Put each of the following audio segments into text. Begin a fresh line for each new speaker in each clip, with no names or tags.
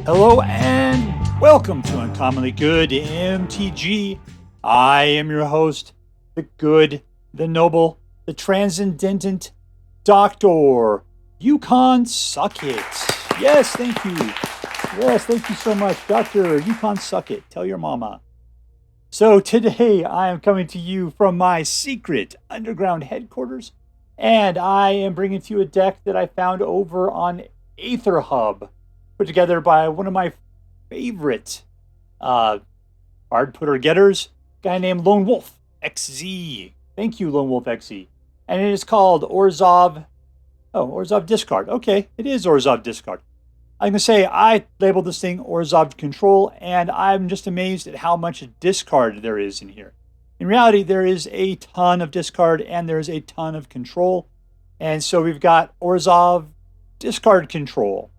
Hello and welcome to Uncommonly Good MTG. I am your host, the good, the noble, the transcendent Dr. Yukon Suck It. Yes, thank you. Yes, thank you so much, Dr. Yukon Suck It. Tell your mama. So today I am coming to you from my secret underground headquarters, and I am bringing to you a deck that I found over on ORZHOV, put together by one of my favorite card putter getters, a guy named LoneWolfxz. Thank you, LoneWolfxz. And it is called ORZHOV. Oh, ORZHOV Discard. Okay, it is ORZHOV Discard. I'm going to say I labeled this thing ORZHOV Control, and I'm just amazed at how much discard there is in here. In reality, there is a ton of discard, and there's a ton of control. And so we've got ORZHOV Discard Control.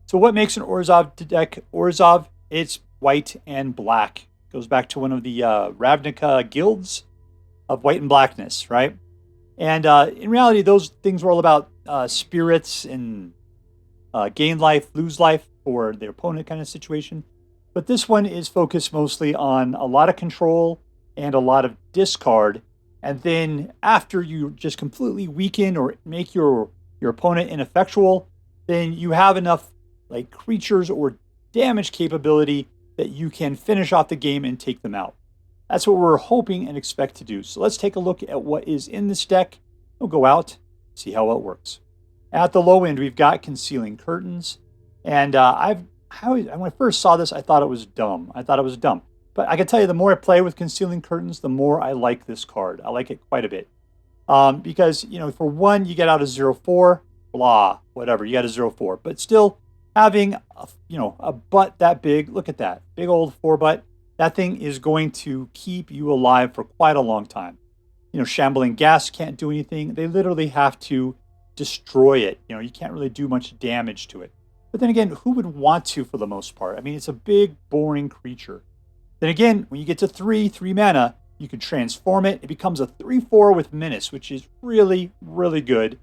So what makes an ORZHOV deck ORZHOV? It's white and black. Goes back to one of the Ravnica guilds of white and blackness, right? And in reality, those things were all about spirits and gain life, lose life for their opponent kind of situation. But this one is focused mostly on a lot of control and a lot of discard. And then after you just completely weaken or make your opponent ineffectual, then you have enough like creatures or damage capability that you can finish off the game and take them out. That's what we're hoping and expect to do. So let's take a look at what is in this deck. We'll go out, see how well it works. At the low end, we've got Concealing Curtains. And when I first saw this, I thought it was dumb. But I can tell you, the more I play with Concealing Curtains, the more I like this card. I like it quite a bit. Because, for one, you get out a 0/4, blah, whatever. You got a 0/4. But still, having a butt that big, look at that, big old 4-butt, that thing is going to keep you alive for quite a long time. Shambling Gas can't do anything. They literally have to destroy it. You can't really do much damage to it. But then again, who would want to for the most part? I mean, it's a big, boring creature. Then again, when you get to 3 mana, you can transform it. It becomes a 3/4 with Menace, which is really, really good.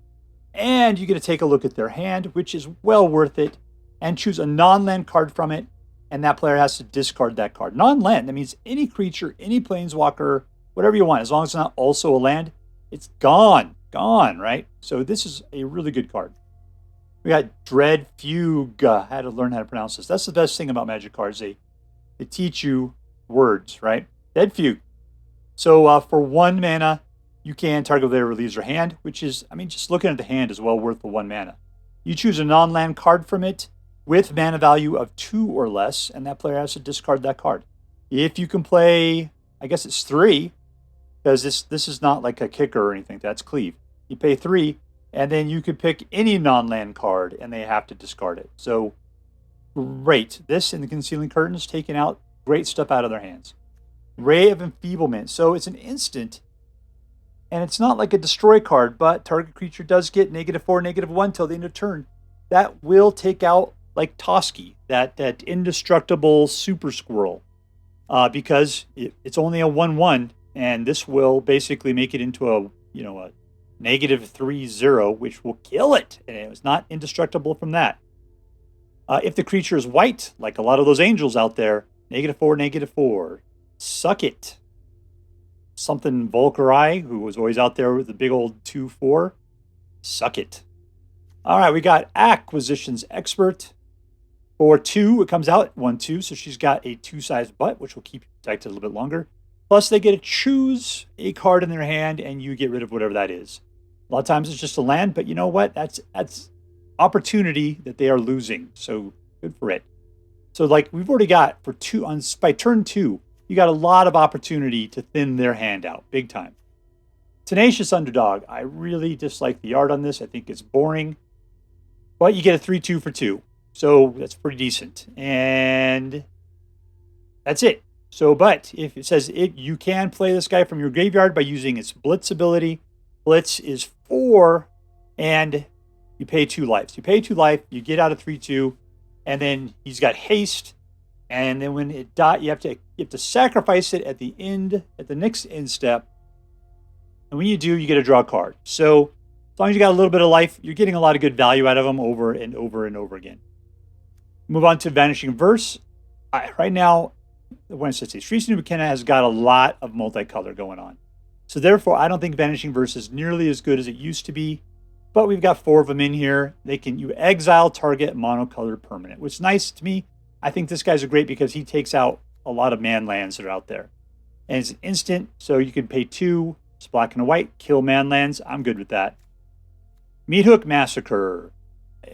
And you get to take a look at their hand, which is well worth it, and choose a non-land card from it, and that player has to discard that card. Non-land, that means any creature, any planeswalker, whatever you want, as long as it's not also a land, it's gone, right? So this is a really good card. We got Dread Fugue. I had to learn how to pronounce this. That's the best thing about Magic cards. They teach you words, right? Dread Fugue. So for 1 mana, you can target player relieves your hand, which is, just looking at the hand is well worth the 1 mana. You choose a non-land card from it with mana value of 2 or less, and that player has to discard that card. If you can play, I guess it's 3, because this is not like a kicker or anything. That's cleave. You pay 3, and then you could pick any non-land card, and they have to discard it. So, great. This and the Concealing Curtains taking out great stuff out of their hands. Ray of Enfeeblement. So it's an instant, and it's not like a destroy card, but target creature does get -4, -1 till the end of turn. That will take out like Toski, that indestructible super squirrel, because it's only a 1/1, and this will basically make it into a -3/0, which will kill it, and it's not indestructible from that. If the creature is white, like a lot of those angels out there, -4, -4, suck it. Something Volkeri, who was always out there with the big old 2/4, suck it. All right, we got Acquisitions Expert. For 2, it comes out 1/2, so she's got a 2-size butt, which will keep you protected a little bit longer. Plus, they get to choose a card in their hand, and you get rid of whatever that is. A lot of times it's just a land, but you know what? That's opportunity that they are losing, so good for it. So, like we've already got for 2 by turn 2, you got a lot of opportunity to thin their hand out, big time. Tenacious Underdog. I really dislike the art on this. I think it's boring, but you get a 3/2 for 2. So that's pretty decent. And that's it. So, but if it says you can play this guy from your graveyard by using its Blitz ability. Blitz is 4, and you pay 2 life. So you pay 2 life, you get out of 3/2, and then he's got haste. And then when it dies, you have to sacrifice it at the next end step. And when you do, you get to draw a card. So as long as you got a little bit of life, you're getting a lot of good value out of them over and over and over again. Move on to Vanishing Verse. Right now, when it says Streets New McKenna has got a lot of multicolor going on. So therefore, I don't think Vanishing Verse is nearly as good as it used to be. But we've got 4 of them in here. You exile target monocolored permanent, which is nice to me. I think this guy's great because he takes out a lot of man lands that are out there. And it's an instant, so you can pay 2, it's black and a white, kill man lands. I'm good with that. Meathook Massacre.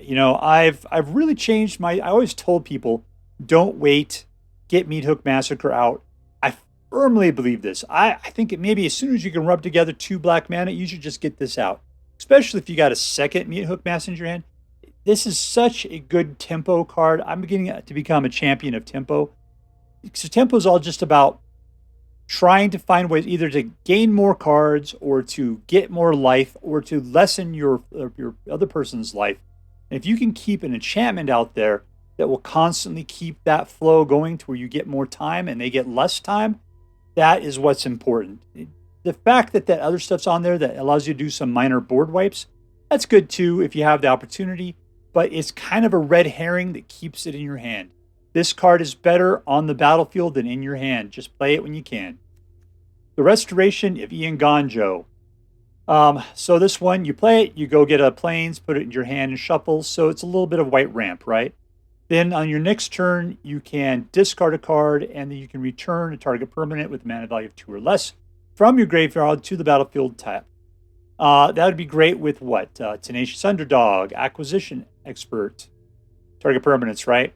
You know, I've really changed I always told people, don't wait, get Meathook Massacre out. I firmly believe this. I think maybe as soon as you can rub together 2 black mana, you should just get this out. Especially if you got a second Meathook Massacre in your hand. This is such a good tempo card. I'm beginning to become a champion of tempo. So tempo is all just about trying to find ways either to gain more cards or to get more life or to lessen your other person's life. And if you can keep an enchantment out there that will constantly keep that flow going to where you get more time and they get less time, that is what's important. The fact that other stuff's on there that allows you to do some minor board wipes, that's good too if you have the opportunity, but it's kind of a red herring that keeps it in your hand. This card is better on the battlefield than in your hand. Just play it when you can. The Restoration of Eiganjo. So this one, you play it, you go get a plains, put it in your hand and shuffle, so it's a little bit of white ramp, right? Then on your next turn, you can discard a card, and then you can return a target permanent with a mana value of 2 or less from your graveyard to the battlefield tap. That would be great with what? Tenacious Underdog, Acquisition Expert, target permanents, right?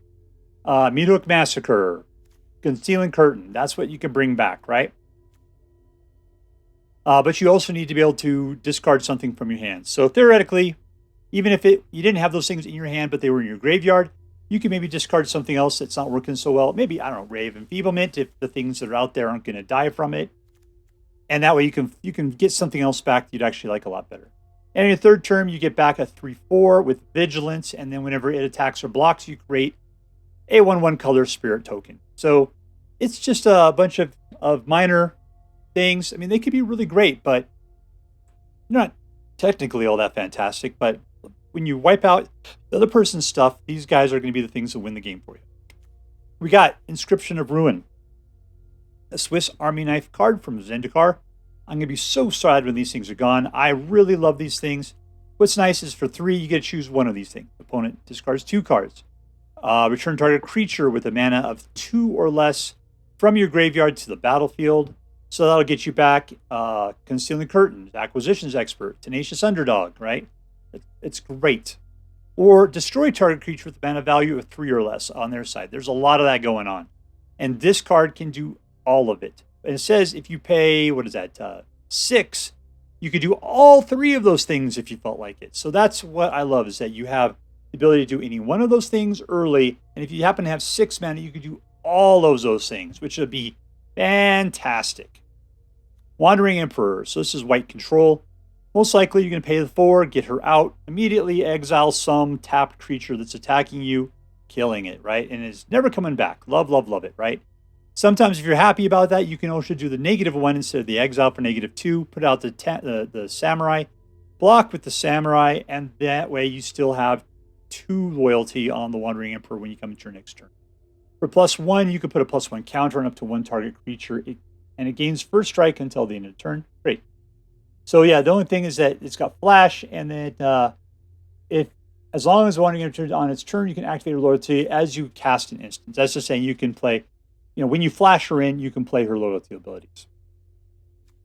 Meathook Massacre, Concealing Curtain. That's what you can bring back, right? But you also need to be able to discard something from your hand. So theoretically, even if you didn't have those things in your hand, but they were in your graveyard, you can maybe discard something else that's not working so well. Maybe, I don't know, Ray of Enfeeblement if the things that are out there aren't going to die from it. And that way you can get something else back that you'd actually like a lot better. And in your third turn, you get back a 3/4 with Vigilance, and then whenever it attacks or blocks, you create a 1/1 color spirit token. So it's just a bunch of minor things. I mean, they could be really great, but not technically all that fantastic. But when you wipe out the other person's stuff, these guys are going to be the things that win the game for you. We got Inscription of Ruin, a Swiss Army knife card from Zendikar. I'm going to be so sad when these things are gone. I really love these things. What's nice is for 3, you get to choose one of these things. Opponent discards 2 cards. Return target creature with a mana of 2 or less from your graveyard to the battlefield. So that'll get you back Concealing Curtains, Acquisitions Expert, Tenacious Underdog, right? It's great. Or destroy target creature with a mana value of 3 or less on their side. There's a lot of that going on. And this card can do all of it. And it says if you pay, 6, you could do all 3 of those things if you felt like it. So that's what I love, is that you have the ability to do any one of those things early. And if you happen to have 6 mana, you could do all of those things, which would be fantastic. Wandering Emperor. So this is white control. Most likely you're going to pay the 4, get her out, immediately exile some tapped creature that's attacking you, killing it, right? And it's never coming back. Love, love, love it, right? Sometimes if you're happy about that, you can also do the -1 instead of the exile for -2. Put out the samurai, block with the samurai, and that way you still have 2 loyalty on the Wandering Emperor when you come into your next turn. For +1, you can put a +1 counter on up to 1 target creature, and it gains first strike until the end of the turn. Great. So yeah, the only thing is that it's got flash, and then as long as Wandering Emperor on its turn, you can activate her loyalty as you cast an instance. That's just saying you can play. When you flash her in, you can play her loyalty abilities.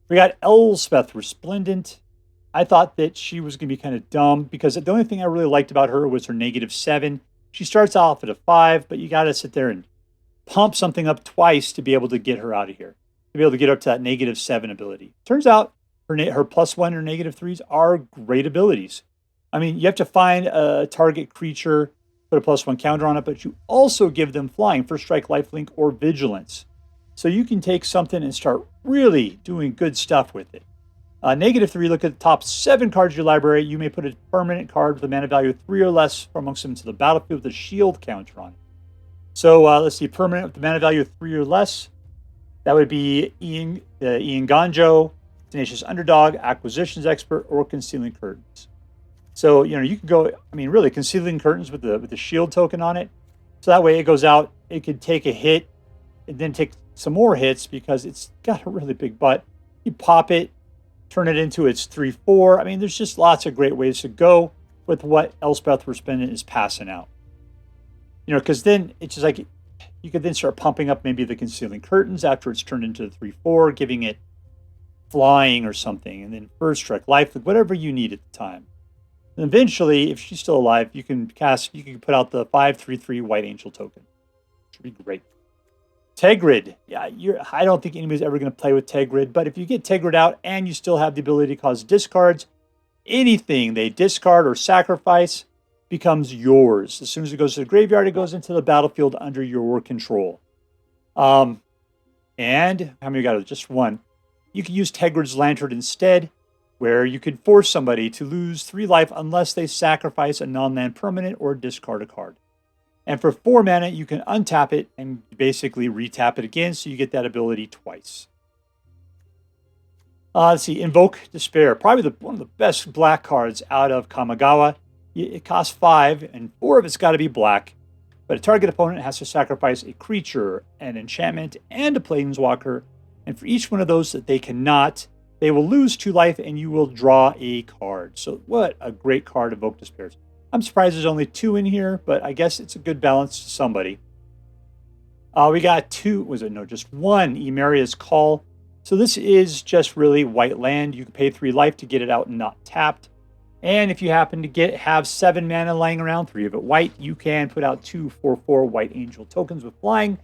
We got Elspeth Resplendent. I thought that she was going to be kind of dumb because the only thing I really liked about her was her -7. She starts off at a 5, but you got to sit there and pump something up twice to be able to get her out of here, to be able to get up to that -7 ability. Turns out her +1 or -3s are great abilities. I mean, you have to find a target creature, put a +1 counter on it, but you also give them flying, first strike, lifelink, or vigilance. So you can take something and start really doing good stuff with it. -3, look at the top 7 cards of your library. You may put a permanent card with a mana value of 3 or less from amongst them into the battlefield with a shield counter on it. So let's see, permanent with a mana value of 3 or less. That would be Eiganjo, Tenacious Underdog, Acquisitions Expert, or Concealing Curtains. So, you can go, really, Concealing Curtains with the shield token on it. So that way it goes out, it could take a hit and then take some more hits because it's got a really big butt. You pop it, turn it into its 3/4. I mean, there's just lots of great ways to go with what Elspeth Resplendent is passing out. You know, because then it's just like you could then start pumping up maybe the Concealing Curtains after it's turned into the 3/4, giving it flying or something, and then first strike, life, whatever you need at the time. And eventually, if she's still alive, you can put out the 5/3/3 White Angel token. Which would be great. Tergrid. Yeah, I don't think anybody's ever going to play with Tergrid, but if you get Tergrid out and you still have the ability to cause discards, anything they discard or sacrifice becomes yours. As soon as it goes to the graveyard, it goes into the battlefield under your control. And how many we got? Just one. You can use Tergrid's Lantern instead, where you could force somebody to lose 3 life unless they sacrifice a non-land permanent or discard a card. And for 4 mana, you can untap it and basically retap it again, so you get that ability twice. Let's see, Invoke Despair. Probably one of the best black cards out of Kamigawa. It costs 5, and 4 of it's got to be black. But a target opponent has to sacrifice a creature, an enchantment, and a planeswalker. And for each one of those that they cannot, they will lose 2 life, and you will draw a card. So what a great card Invoke Despair. I'm surprised there's only 2 in here, but I guess it's a good balance to somebody. We got 2, just 1 Emeria's Call. So this is just really white land. You can pay 3 life to get it out and not tapped. And if you happen to have 7 mana lying around, 3 of it white, you can put out 2 4/4 White Angel tokens with flying.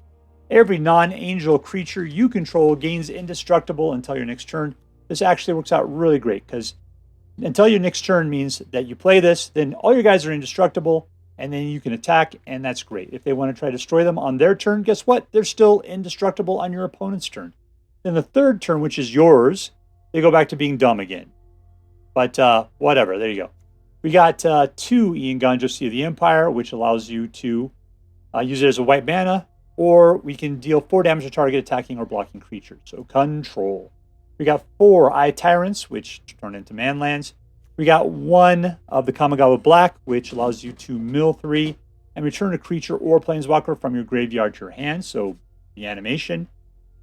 Every non-angel creature you control gains indestructible until your next turn. This actually works out really great because until your next turn means that you play this, then all your guys are indestructible, and then you can attack, and that's great. If they want to try to destroy them on their turn, guess what? They're still indestructible on your opponent's turn. Then the third turn, which is yours, they go back to being dumb again. But whatever, there you go. We got 2 Eiganjo, Sea of the Empire, which allows you to use it as a white mana, or we can deal 4 damage to target attacking or blocking creatures. So control. We got 4 Eye Tyrants, which turn into manlands. We got 1 of the Kamigawa Black, which allows you to mill 3 and return a creature or planeswalker from your graveyard to your hand. So the animation,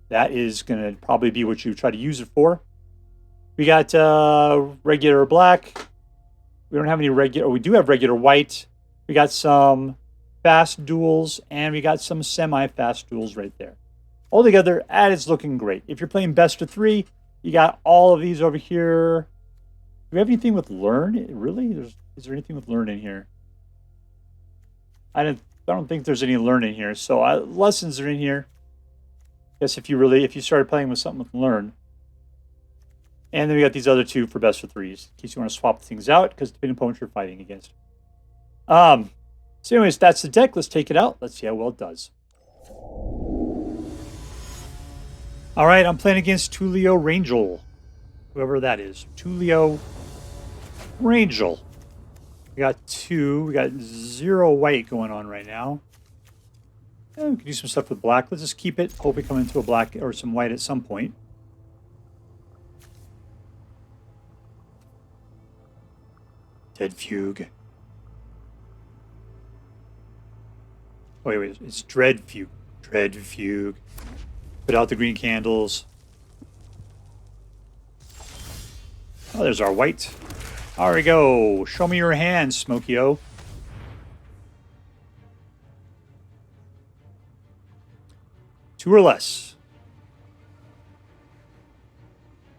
that is going to probably be what you try to use it for. We got regular black. We don't have any regular, we do have regular white. We got some fast duels, and we got some semi-fast duels right there. Altogether, that is looking great. If you're playing best of 3, you got all of these over here. Do we have anything with learn? Really? Is there anything with learn in here? I don't think there's any learn in here. So lessons are in here. I guess if you started playing with something with learn. And then we got these other 2 for best of 3s, in case you want to swap things out, because depending upon what you're fighting against. So anyways, that's the deck. Let's take it out. Let's see how well it does. All right, I'm playing against Tulio Rangel, whoever that is. Tulio Rangel. We got 2. We got 0 white going on right now. We can do some stuff with black. Let's just keep it. Hope we come into a black or some white at some point. Dread Fugue. Oh, wait, it's Dread Fugue. Dread Fugue. Put out the green candles. Oh, there's our white. There we go. Show me your hand, Smokey-O. Two or less.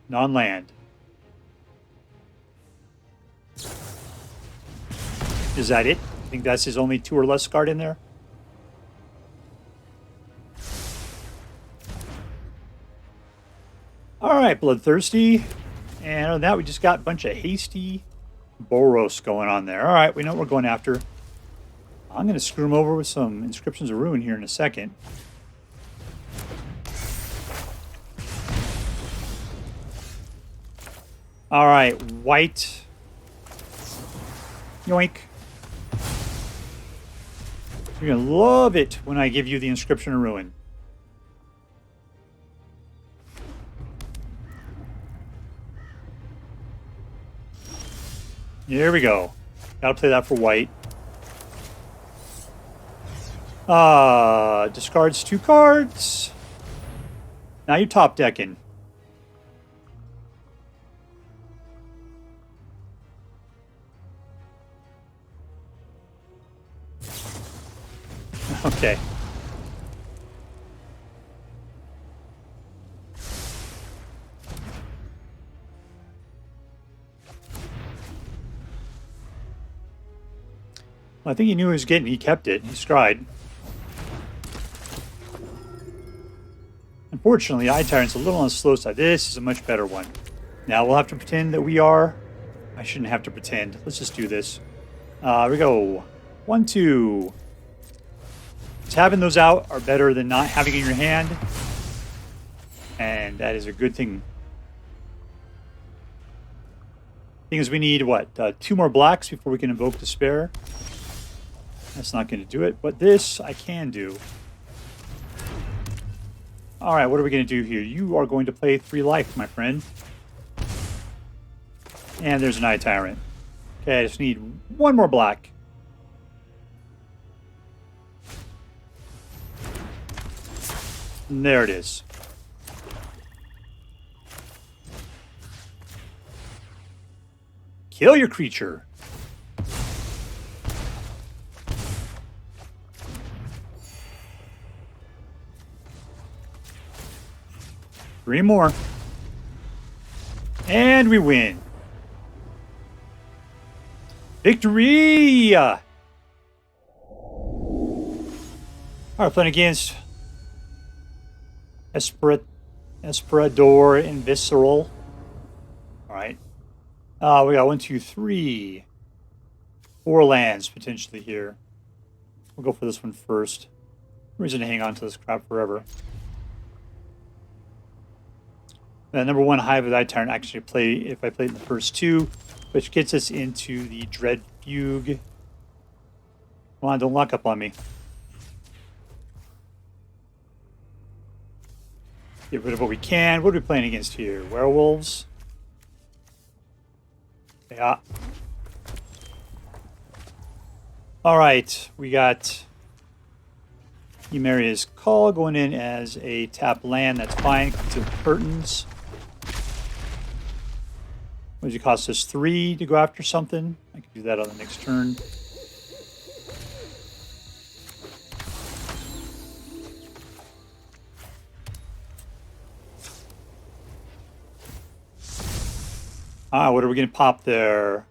Non-land. Is that it? I think that's his only 2 or less card in there. Alright, Bloodthirsty. And other than that, we just got a bunch of hasty Boros going on there. Alright, we know what we're going after. I'm going to screw him over with some Inscriptions of Ruin here in a second. Alright, white. Yoink. You're going to love it when I give you the Inscription of Ruin. There we go. Gotta play that for white. Discards 2 cards. Now you're top decking. Okay. Well, I think he knew he was getting. He kept it. He scryed. Unfortunately, Eye Tyrant's a little on the slow side. This is a much better one. Now we'll have to pretend that we are. I shouldn't have to pretend. Let's just do this. Here we go. 1, 2. Just having those out are better than not having it in your hand. And that is a good thing. Thing is, we need, what, 2 more blacks before we can invoke Despair. That's not going to do it, but this I can do. Alright, what are we going to do here? You are going to play 3 life, my friend. And there's an Eye Tyrant. Okay, I just need 1 more black. And there it is. Kill your creature. Three more. And we win. Victory! Alright, playing against Espreitador Invisível. Alright. We got 1, 2, 3. 4 lands potentially here. We'll go for this one first. No reason to hang on to this crap forever. Number 1 Hive with Eye Tyrant actually play if I played in the first 2, which gets us into the Dread Fugue. Come on, don't lock up on me. Get rid of what we can. What are we playing against here? Werewolves? Yeah. Alright, we got Emeria's Call going in as a tap land. That's fine. To Curtains. What does it cost us? 3 to go after something? I can do that on the next turn. What are we going to pop there?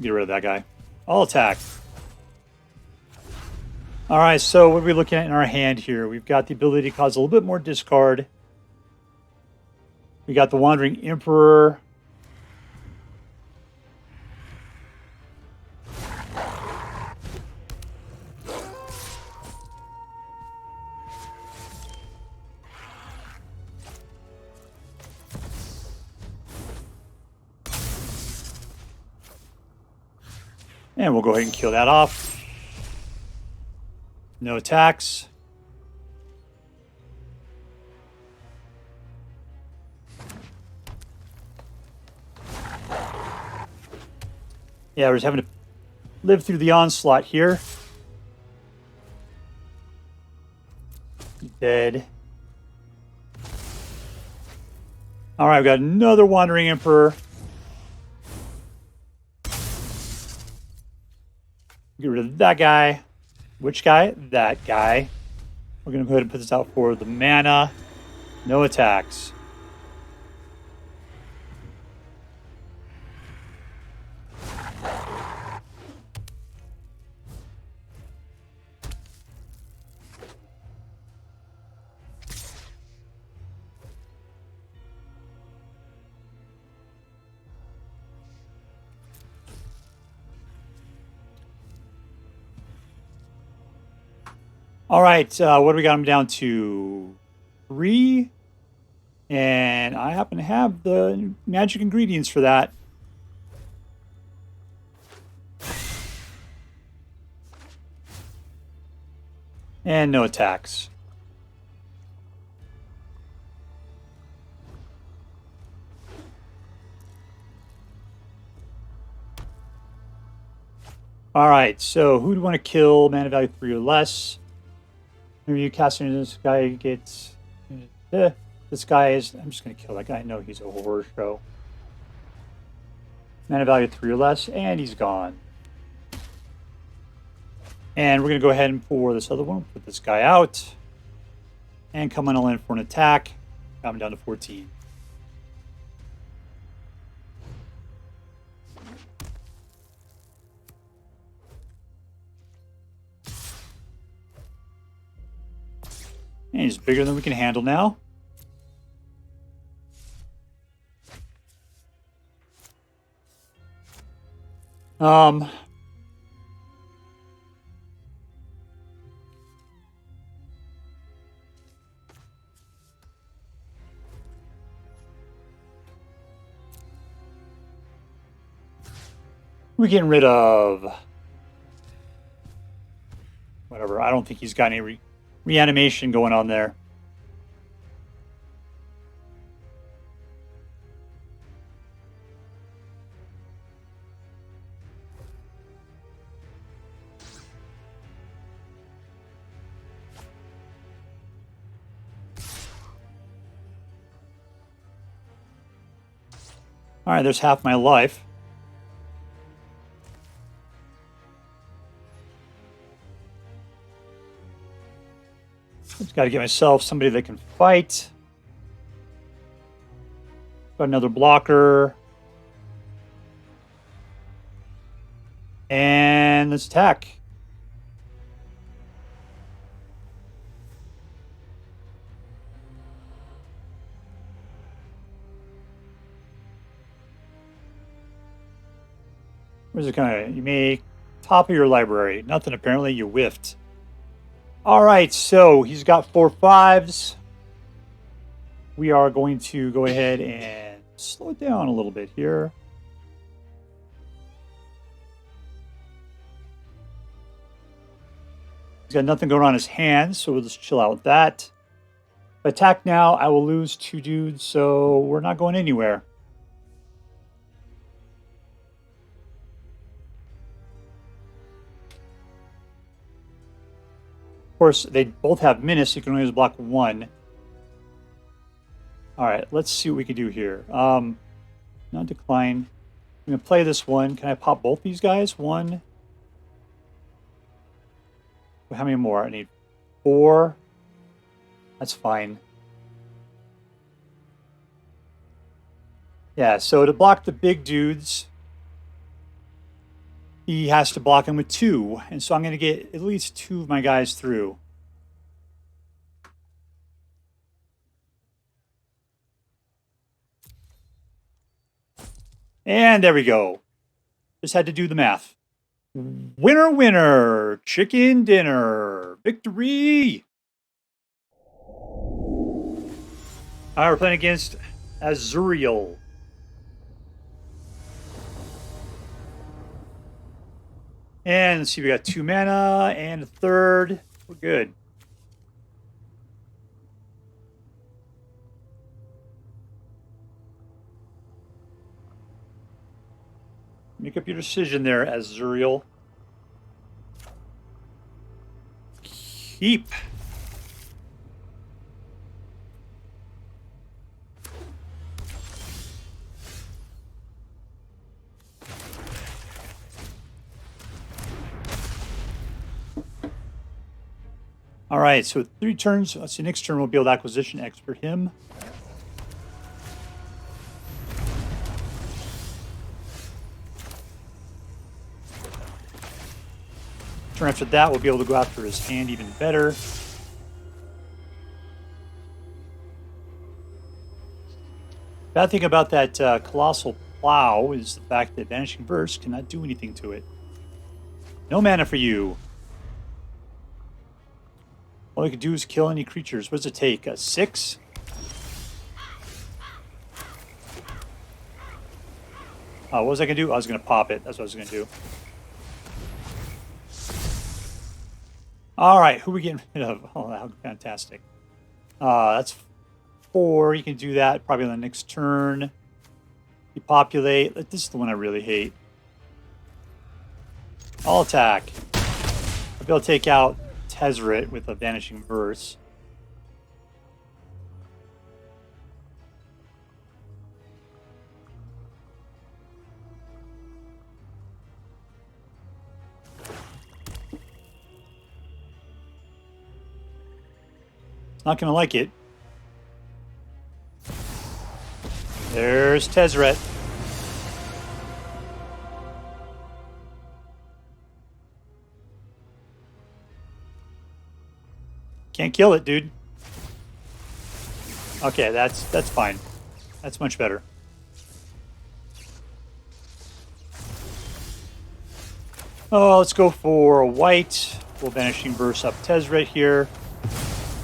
Get rid of that guy. I'll attack. Alright, so what are we looking at in our hand here? We've got the ability to cause a little bit more discard. We got the Wandering Emperor. And we'll go ahead and kill that off. No attacks. Yeah, we're just having to live through the onslaught here. Dead. Alright, we've got another Wandering Emperor. Get rid of that guy. Which guy? That guy. We're going to go ahead and put this out for the mana. No attacks. All right, what do we got him down to? 3. And I happen to have the magic ingredients for that. And no attacks. Alright, so who do you want to kill? Mana value 3 or less. Maybe you casting this guy gets... This guy is... I'm just going to kill that guy. I know he's a horror show. Mana value 3 or less, and he's gone. And we're going to go ahead and pour this other one. Put this guy out. And come on in for an attack. Got him down to 14. And he's bigger than we can handle now. We're getting rid of whatever. I don't think he's got any reanimation going on there. All right, there's half my life. Just got to get myself somebody that can fight. Got another blocker. And let's attack. Where's it kind of? You may top of your library. Nothing apparently. You whiffed. All right, so he's got 4 5s. We are going to go ahead and slow it down a little bit here. He's got nothing going on in his hands, so we'll just chill out with that. If I attack now, I will lose 2 dudes, so we're not going anywhere. Of course, they both have menace, so you can only block 1. Alright, let's see what we can do here. Not decline. I'm going to play this one. Can I pop both these guys? 1. How many more? I need 4. That's fine. Yeah, so to block the big dudes, he has to block him with 2. And so I'm going to get at least 2 of my guys through. And there we go. Just had to do the math. Winner, winner. Chicken dinner. Victory. All right, we're playing against Aezuriel. And let's see, we got 2 mana and a 3rd. We're good. Make up your decision there, Azoriel. Keep. All right, so 3 turns. Let's see, next turn we'll build Acquisition Expert him. Turn after that, we'll be able to go after his hand even better. Bad thing about that Colossal Plow is the fact that Vanishing Verse cannot do anything to it. No mana for you. All you can do is kill any creatures. What does it take? 6? What was I going to do? I was going to pop it. That's what I was going to do. All right, who are we getting rid of? Oh, how fantastic. That's 4. You can do that probably on the next turn. You populate. This is the one I really hate. I'll attack. I'll be able to take out Tezzeret with a Vanishing Verse. Not going to like it. There's Tezzeret. Can't kill it, dude. Okay, that's fine. That's much better. Oh, let's go for a white. We'll Vanishing Verse up Tezzeret here.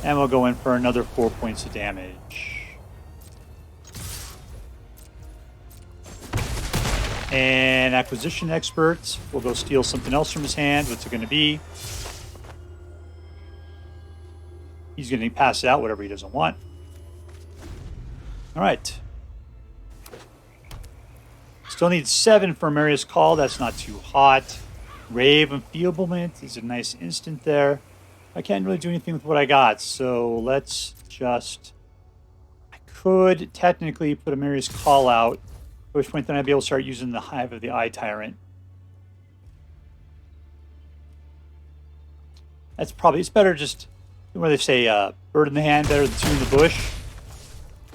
And we'll go in for another 4 points of damage. And Acquisition Expert. We'll go steal something else from his hand. What's it going to be? He's going to pass it out, whatever he doesn't want. All right. Still need 7 for Emeria's Call. That's not too hot. Ray of Enfeeblement is a nice instant there. I can't really do anything with what I got, so let's just... I could technically put Emeria's Call out, at which point then I'd be able to start using the Hive of the Eye Tyrant. That's probably... It's better just... Where they say, bird in the hand, better than two in the bush.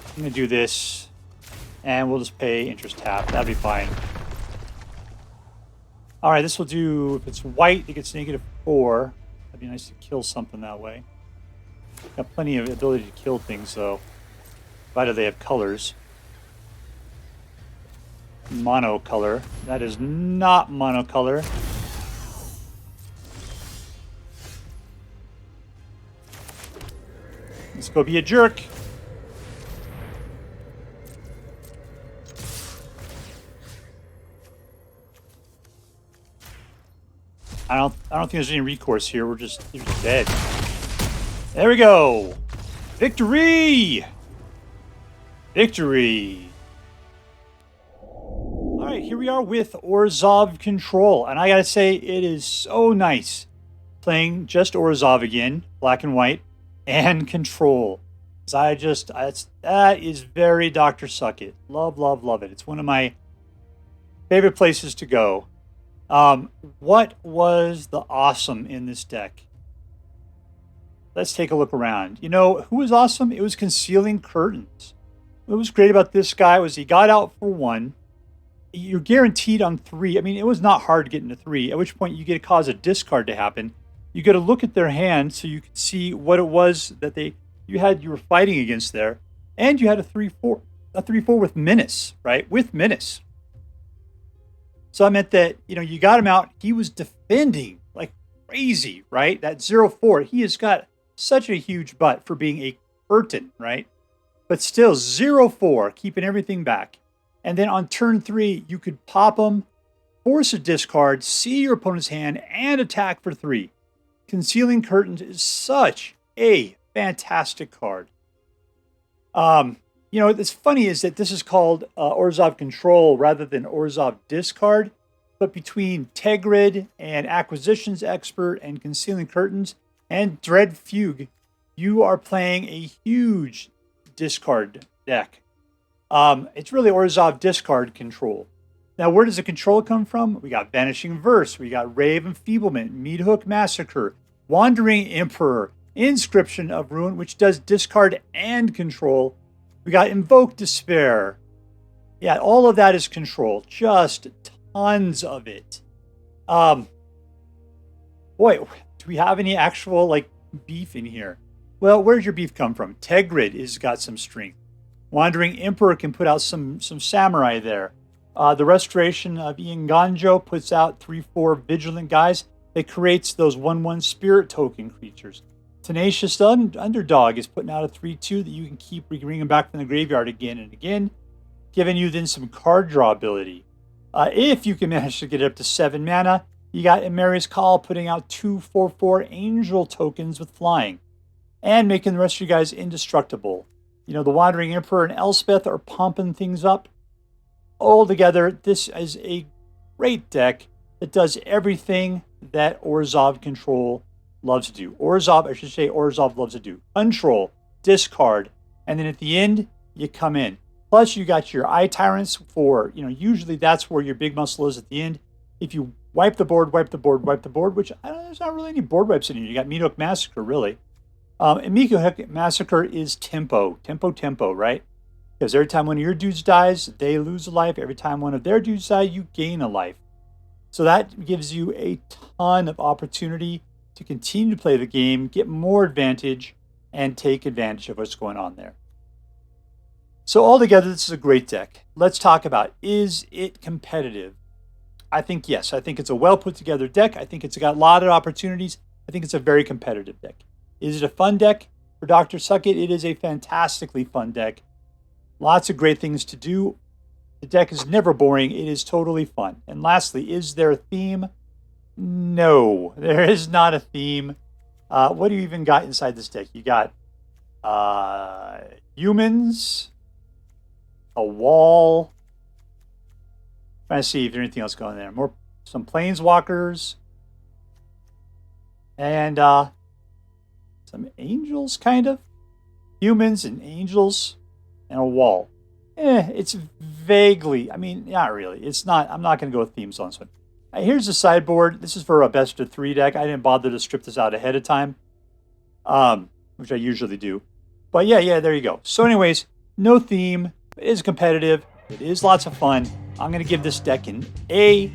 I'm going to do this, and we'll just pay interest tap. That'd be fine. All right, this will do... If it's white, it gets -4. That'd be nice to kill something that way. Got plenty of ability to kill things, though. Provided they have colors. Monocolor. That is not monocolor. Let's go be a jerk. I don't think there's any recourse here. We're just dead. There we go. Victory! Victory! All right, here we are with ORZHOV Control. And I gotta say, it is so nice playing just ORZHOV again, black and white, and Control. That is very Dr. Suckit. Love, love, love it. It's one of my favorite places to go. What was the awesome in this deck? Let's take a look around. You know, who was awesome? It was Concealing Curtains. What was great about this guy was he got out for 1. You're guaranteed on 3. I mean, it was not hard to get into 3, at which point you get to cause a discard to happen. You got to look at their hand so you can see what it was that you were fighting against there. And you had a 3/4 with Menace, right? With Menace. So I meant that, you got him out. He was defending like crazy, right? That 0/4, he has got such a huge butt for being a curtain, right? But still 0/4, keeping everything back. And then on turn 3, you could pop him, force a discard, see your opponent's hand, and attack for 3. Concealing Curtains is such a fantastic card. What's funny is that this is called ORZHOV Control rather than ORZHOV Discard. But between Tergrid and Acquisitions Expert and Concealing Curtains and Dread Fugue, you are playing a huge discard deck. It's really ORZHOV Discard Control. Now, where does the control come from? We got Vanishing Verse. We got Ray of Enfeeblement, Meathook Massacre, Wandering Emperor, Inscription of Ruin, which does discard and control. We got Invoke Despair. Yeah, all of that is control. Just tons of it. Boy, do we have any actual, beef in here? Well, where's your beef come from? Tergrid has got some strength. Wandering Emperor can put out some samurai there. The Restoration of Eiganjo puts out 3/4 Vigilant guys. It creates those 1/1 Spirit token creatures. Tenacious Underdog is putting out a 3/2 that you can keep bringing back from the graveyard again and again, giving you then some card draw ability. If you can manage to get it up to 7 mana, you got Emeria's Call putting out 2 4/4 Angel tokens with flying, and making the rest of you guys indestructible. The Wandering Emperor and Elspeth are pumping things up. All together, this is a great deck that does everything that ORZHOV Control loves to do. ORZHOV loves to do. Control, discard, and then at the end, you come in. Plus, you got your Eye Tyrants for, usually that's where your big muscle is at the end. If you wipe the board, which there's not really any board wipes in here. You got Meathook Massacre, really. And Meathook Massacre is tempo, right? Because every time one of your dudes dies, they lose a life. Every time one of their dudes die, you gain a life. So that gives you a ton of opportunity to continue to play the game, get more advantage, and take advantage of what's going on there. So altogether, this is a great deck. Let's talk about, is it competitive? I think yes. I think it's a well put together deck. I think it's got a lot of opportunities. I think it's a very competitive deck. Is it a fun deck? For Dr. Suckit, it is a fantastically fun deck. Lots of great things to do. The deck is never boring. It is totally fun. And lastly, is there a theme? No, there is not a theme. What do you even got inside this deck? You got humans, a wall. Trying to see if there's anything else going there. Some planeswalkers, and some angels, kind of. Humans and angels, and a wall. It's vaguely. Not really. It's not. I'm not going to go with themes on this one. Here's the sideboard. This is for a best of 3 deck. I didn't bother to strip this out ahead of time, which I usually do. But yeah, there you go. So anyways, no theme. It is competitive. It is lots of fun. I'm going to give this deck an A.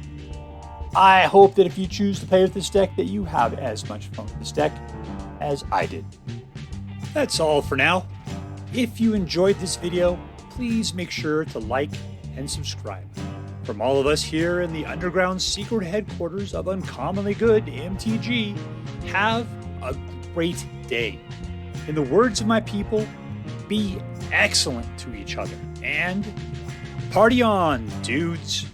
I hope that if you choose to play with this deck, that you have as much fun with this deck as I did. That's all for now. If you enjoyed this video, please make sure to like and subscribe. From all of us here in the underground secret headquarters of Uncommonly Good MTG, have a great day. In the words of my people, be excellent to each other, and party on, dudes.